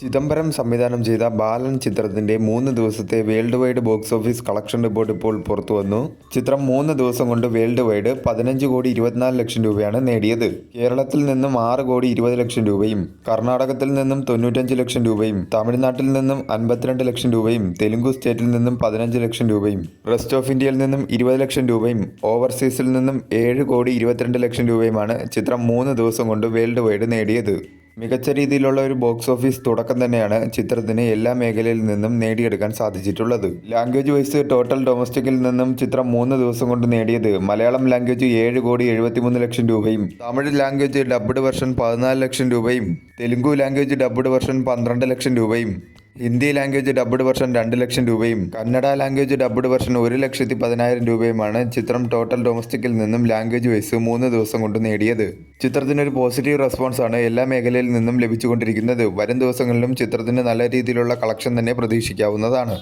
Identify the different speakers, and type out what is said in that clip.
Speaker 1: ചിദംബരം സംവിധാനം ചെയ്ത ബാലൻ ചിത്രത്തിന്റെ 3 ദിവസത്തെ world wide box office collection report ഇപ്പോൾ പുറത്തുവന്നു. ചിത്രം 3 ദിവസം കൊണ്ട് വേൾഡ് വൈഡ് 15,24,00,000 രൂപയാണ് നേടിയത്. കേരളത്തിൽ നിന്നും 6,20,00,000 രൂപയും കർണാടകത്തിൽ നിന്നും 95,00,000 രൂപയും തമിഴ്നാട്ടിൽ നിന്നും 52,00,000 രൂപയും തെലുങ്കു സ്റ്റേറ്റിൽ നിന്നും 15,00,000 രൂപയും റെസ്റ്റ് ഓഫ് ഇന്ത്യയിൽ നിന്നും 20,00,000 രൂപയും ഓവർസീസിൽ നിന്നും 7,22,00,000 രൂപയുമാണ് ചിത്രം 3 ദിവസം കൊണ്ട് വേൾഡ് വൈഡ് നേടിയത്. മികച്ച രീതിയിലുള്ള ഒരു ബോക്സ് ഓഫീസ് തുടക്കം തന്നെയാണ് ചിത്രത്തിന് എല്ലാ മേഖലയിൽ നിന്നും നേടിയെടുക്കാൻ സാധിച്ചിട്ടുള്ളത്. ലാംഗ്വേജ് വൈസ് ടോട്ടൽ ഡൊമസ്റ്റിക്കിൽ നിന്നും ചിത്രം 3 ദിവസം കൊണ്ട് നേടിയത് മലയാളം ലാംഗ്വേജ് 7,73,00,000 രൂപയും തമിഴ് ലാംഗ്വേജ് ഡബ്ഡ് വെർഷൻ 14,00,000 രൂപയും തെലുങ്കു ലാംഗ്വേജ് ഡബ്ഡ് വെർഷൻ 12,00,000 രൂപയും ഹിന്ദി ലാംഗ്വേജ് ഡബ്ഡ് വെർഷൻ 2,00,000 രൂപയും കന്നഡ ലാംഗ്വേജ് ഡബ്ഡ് വെർഷൻ 1,10,10,000 രൂപയുമാണ് ചിത്രം ടോട്ടൽ ഡൊമസ്റ്റിക്കിൽ നിന്നും ലാംഗ്വേജ് വൈസ് 3 ദിവസം കൊണ്ട് നേടിയത്. ചിത്രത്തിനൊരു പോസിറ്റീവ് റെസ്പോൺസ് ആണ് എല്ലാ മേഖലയിൽ നിന്നും ലഭിച്ചുകൊണ്ടിരിക്കുന്നത്. വരും ദിവസങ്ങളിലും ചിത്രത്തിന് നല്ല രീതിയിലുള്ള കളക്ഷൻ തന്നെ പ്രതീക്ഷിക്കാവുന്നതാണ്.